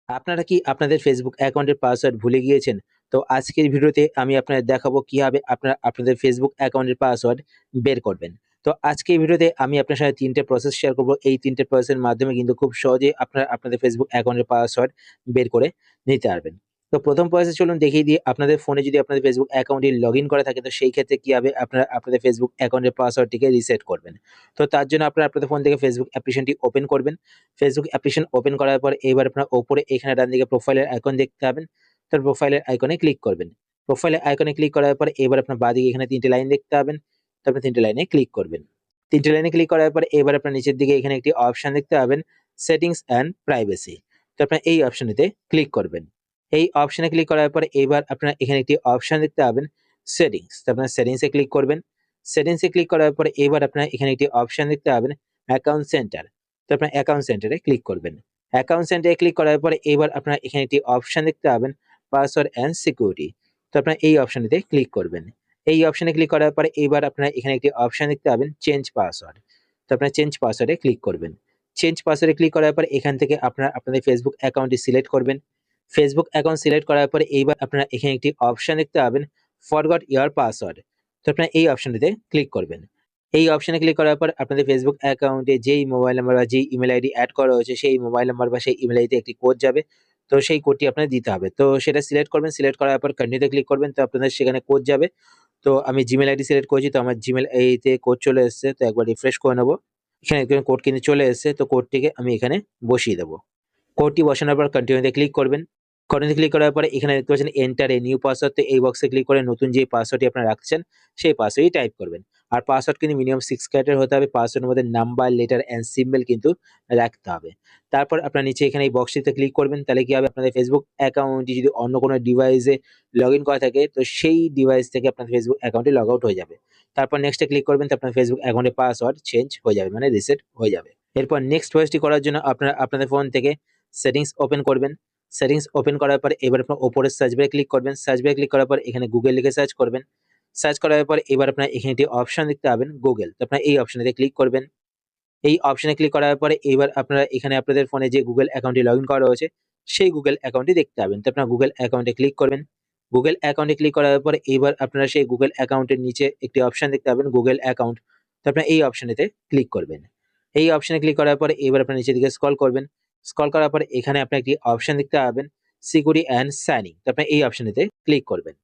আপনারা কি আপনাদের ফেসবুক অ্যাকাউন্টের পাসওয়ার্ড ভুলে গিয়েছেন? তো আজকের ভিডিওতে আমি আপনাদের দেখাবো কিভাবে আপনারা আপনাদের ফেসবুক অ্যাকাউন্টের পাসওয়ার্ড বের করবেন। তো আজকের ভিডিওতে আমি আপনার সাথে ৩ টে প্রসেস শেয়ার করব। এই ৩ টে প্রসেসের মাধ্যমে কিন্তু খুব সহজেই আপনারা আপনাদের ফেসবুক অ্যাকাউন্টের পাসওয়ার্ড বের করে নিতে পারবেন। তো ১ম প্রসেস চলুন দেখিয়ে দিই। আপনাদের ফোনে যদি আপনাদের ফেসবুক অ্যাকাউন্টটি লগইন করা থাকে তো সেই ক্ষেত্রে কিভাবে আপনারা আপনাদের ফেসবুক অ্যাকাউন্টের পাসওয়ার্ডটিকে রিসেট করবেন। তো তার জন্য আপনারা আপনাদের ফোন থেকে ফেসবুক অ্যাপ্লিকেশনটি ওপেন করবেন। ফেসবুক অ্যাপ্লিকেশন ওপেন করার পর এবার আপনার উপরে এখানে ডান দিকে প্রোফাইলের আইকন দেখতে পাবেন। তার প্রোফাইলের আইকনে ক্লিক করবেন। প্রোফাইলের আইকনে ক্লিক করার পর এবার আপনার বাঁদিকে এখানে ৩ টে লাইন দেখতে পাবেন। তারপর ৩ টে লাইনে ক্লিক করবেন। ৩ টে লাইনে ক্লিক করার পর এবার আপনার নিচের দিকে এখানে একটি অপশন দেখতে পাবেন সেটিংস অ্যান্ড প্রাইভেসি। তো আপনার এই অপশনটিতে ক্লিক করবেন। এই অপশনে ক্লিক করার পর এবার আপনার এখানে একটি অপশন দেখতে পাবেন সেটিংস। তো আপনার সেটিংস এ ক্লিক করবেন। সেটিংস এ ক্লিক করার পর এবার আপনার এখানে একটি অপশন দেখতে পাবেন অ্যাকাউন্ট সেন্টার। তো আপনার অ্যাকাউন্ট সেন্টারে ক্লিক করবেন। অ্যাকাউন্ট সেন্টারে ক্লিক করার পরে এবার আপনারা এখানে একটি অপশন দেখতে পাবেন পাসওয়ার্ড অ্যান্ড সিকিউরিটি। তো আপনারা এই অপশনটিতে ক্লিক করবেন। এই অপশনে ক্লিক করার পরে এবার আপনারা এখানে একটি অপশন দেখতে পাবেন চেঞ্জ পাসওয়ার্ড। তো আপনারা চেঞ্জ পাসওয়ার্ডে ক্লিক করবেন। চেঞ্জ পাসওয়ার্ডে ক্লিক করার পর এখান থেকে আপনারা আপনাদের ফেসবুক অ্যাকাউন্টটি সিলেক্ট করবেন। ফেসবুক অ্যাকাউন্ট সিলেক্ট করার পরে এইবার আপনারা এখানে একটি অপশন দেখতে পাবেন ফরগট ইওর পাসওয়ার্ড। তো আপনারা এই অপশনটিতে ক্লিক করবেন। এই অপশনে ক্লিক করার পর আপনাদের ফেসবুক অ্যাকাউন্টে যেই মোবাইল নাম্বার বা যেই ইমেইল আইডি এড করা হয়েছে সেই মোবাইল নাম্বার বা সেই ইমেইল আইডিতে একটি কোড যাবে। তো সেই কোডটি আপনাদের দিতে হবে। তো সেটা সিলেক্ট করবেন। সিলেক্ট করার পর কন্টিনিউ তে ক্লিক করবেন। তো আপনাদের সেখানে কোড যাবে। তো আমি জিমেইল আইডি সিলেক্ট করেছি। তো আমার জিমেইল আইডিতে কোড চলে এসেছে। তো একবার রিফ্রেশ করে নেব। এখানে দেখবেন কোড কিন্তু চলে এসেছে। তো কোডটিকে আমি এখানে বসিয়ে দেব। কোডটি বসানোর পর কন্টিনিউ তে ক্লিক করবেন। কন্টিনিউ ক্লিক করার পরে এখানে দেখতে পাচ্ছেন এন্টার এ নিউ পাসওয়ার্ড। তো এই বক্সে ক্লিক করে নতুন যে পাসওয়ার্ডটি আপনারা রাখছেন সেই পাসওয়ার্ডই টাইপ করবেন। আর পাসওয়ার্ড কিন্তু মিনিমাম 6 ক্যারেক্টার হতে হবে। পাসওয়ার্ডের মধ্যে নাম্বার, লেটার অ্যান্ড সিম্বল কিন্তু রাখতে হবে। তারপর আপনার নিচে এখানে এই বক্সটিতে ক্লিক করবেন। তাহলে কি হবে আপনাদের ফেসবুক অ্যাকাউন্টটি যদি অন্য কোনো ডিভাইসে লগইন করা থাকে তো সেই ডিভাইস থেকে আপনার ফেসবুক অ্যাকাউন্টটি লগ আউট হয়ে যাবে। তারপর নেক্সট এ ক্লিক করবেন তো আপনার ফেসবুক অ্যাকাউন্টের পাসওয়ার্ড চেঞ্জ হয়ে যাবে মানে রিসেট হয়ে যাবে। এরপর নেক্সট প্রসেসটি করার জন্য আপনারা আপনাদের ফোন থেকে সেটিংস ওপেন করবেন। সেটিংস ওপেন করার পর এবার আপনার উপরে সার্চ বারে ক্লিক করবেন। সার্চ বারে ক্লিক করার পর এখানে গুগল লিখে সার্চ করবেন। সার্চ করার পর এবার আপনার এখানে একটি অপশন দেখতে পাবেন গুগল। তো আপনার এই অপশনেতে ক্লিক করবেন। এই অপশনে ক্লিক করার পরে এবার আপনারা এখানে আপনাদের ফোনে যে গুগল অ্যাকাউন্টটি লগইন করা রয়েছে সেই গুগল অ্যাকাউন্টটি দেখতে পাবেন। তো আপনার গুগল অ্যাকাউন্টে ক্লিক করবেন। গুগল অ্যাকাউন্টে ক্লিক করার পরে এবার আপনারা সেই গুগল অ্যাকাউন্টের নিচে একটি অপশন দেখতে পাবেন গুগল অ্যাকাউন্ট। তো আপনার এই অপশনেতে ক্লিক করবেন। এই অপশনে ক্লিক করার পরে এবার আপনার নিচের দিকে স্ক্রল করবেন। স্ক্রল করার পরে এখানে আপনি একটি অপশন দেখতে পাবেন সিকিউরিটি অ্যান্ড সাইনিং। তো আপনি এই অপশনেতে ক্লিক করবেন।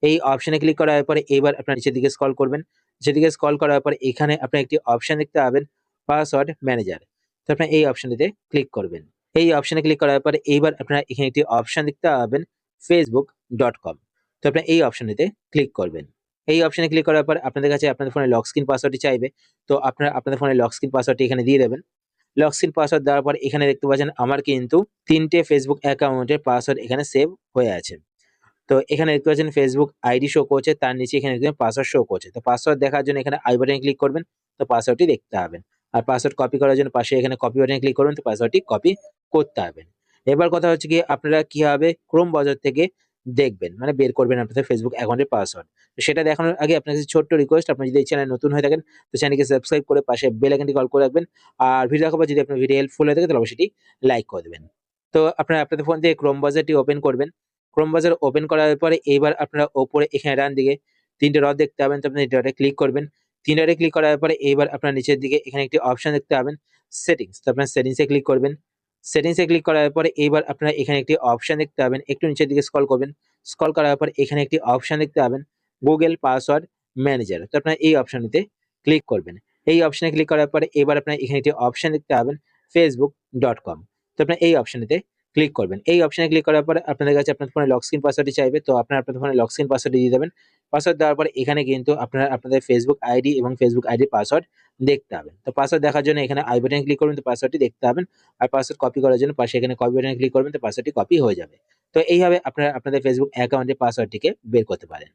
এই অপশনে ক্লিক করার পরে এবার আপনার নিচের দিকে স্ক্রল করবেন। নিচের দিকে স্ক্রল করার পরে এখানে আপনি একটি অপশন দেখতে পাবেন পাসওয়ার্ড ম্যানেজার। তো আপনার এই অপশনটিতে ক্লিক করবেন। এই অপশনে ক্লিক করার পরে এইবার আপনারা এখানে একটি অপশন দেখতে পাবেন facebook.com। তো আপনার এই অপশনটিতে ক্লিক করবেন। এই অপশনে ক্লিক করার পর আপনাদের কাছে আপনাদের ফোনে লক স্ক্রিন পাসওয়ার্ডটি চাইবে। তো আপনারা আপনাদের ফোনে লক স্ক্রিন পাসওয়ার্ডটি এখানে দিয়ে দেবেন। লক স্ক্রিন পাসওয়ার্ড দেওয়ার পর এখানে দেখতে পাচ্ছেন আমার কিন্তু ৩ টে ফেসবুক অ্যাকাউন্টের পাসওয়ার্ড এখানে সেভ হয়ে আছে। তো এখানে দেখতে পাচ্ছেন ফেসবুক আইডি শো করছে, তার নিচে এখানে দেখবেন পাসওয়ার্ড শো করছে। তো পাসওয়ার্ড দেখার জন্য এখানে আই বাটনে ক্লিক করবেন। তো পাসওয়ার্ডটি দেখতে পাবেন। আর পাসওয়ার্ড কপি করার জন্য পাশে এখানে কপি বাটনে ক্লিক করবেন। তো পাসওয়ার্ডটি কপি করতে পারবেন। এবার কথা হচ্ছে গিয়ে আপনারা কিভাবে ক্রোম ব্রাউজার থেকে দেখবেন মানে বের করবেন আপনাদের ফেসবুক অ্যাকাউন্টের পাসওয়ার্ড। তো সেটা দেখানোর আগে আপনার কাছে ছোট্ট রিকোয়েস্ট, আপনি যদি এই চ্যানেলে নতুন হয়ে থাকেন তো চ্যানেলকে সাবস্ক্রাইব করে পাশে বেল আইকনটি কল করে রাখবেন। আর ভিডিও দেখার পর যদি আপনার ভিডিও হেল্পফুল হয়ে থাকে তাহলে অবশ্যই লাইক করে দেবেন। তো আপনারা আপনাদের ফোন থেকে ক্রোম ব্রাউজারটি ওপেন করবেন। ক্রোম ব্রাউজার ওপেন করার পরে এইবার আপনারা উপরে এখানে ডান দিকে ৩ টে ডট দেখতে পাবেন। তো আপনি এই ডটে ক্লিক করবেন। ৩ ডটে ক্লিক করার পরে এইবার আপনার নিচের দিকে এখানে একটি অপশন দেখতে পাবেন সেটিংস। তো আপনার সেটিংস এ ক্লিক করবেন। সেটিংস এ ক্লিক করার পরে এইবার আপনারা এখানে একটি অপশন দেখতে পাবেন। একটু নিচের দিকে স্ক্রল করবেন। স্ক্রল করার পর এখানে একটি অপশন দেখতে পাবেন গুগল পাসওয়ার্ড ম্যানেজার। তো আপনারা এই অপশনটিতে ক্লিক করবেন। এই অপশনে ক্লিক করার পরে এবার আপনারা এখানে একটি অপশন দেখতে পাবেন facebook.com। তো আপনারা এই অপশনটিতে ক্লিক করবেন। এই অপশনে ক্লিক করার পরে আপনাদের কাছে আপনার ফোনে লক স্ক্রিন পাসওয়ার্ডটি চাইবে। তো আপনারা আপনাদের ফোনে লক স্ক্রিন পাসওয়ার্ডটি দিয়ে দেবেন। পাসওয়ার্ড দেওয়ার পরে এখানে কিন্তু আপনারা আপনাদের ফেসবুক আইডি এবং ফেসবুক আইডির পাসওয়ার্ড দেখতে পাবেন। তো পাসওয়ার্ড দেখার জন্য এখানে আই বাটনে ক্লিক করবেন। তো পাসওয়ার্ডটি দেখতে পাবেন। আর পাসওয়ার্ড কপি করার জন্য পাশে এখানে কপি বাটনে ক্লিক করবেন। তো পাসওয়ার্ডটি কপি হয়ে যাবে। তো এইভাবে আপনারা আপনাদের ফেসবুক অ্যাকাউন্টের পাসওয়ার্ডটিকে বের করতে পারেন।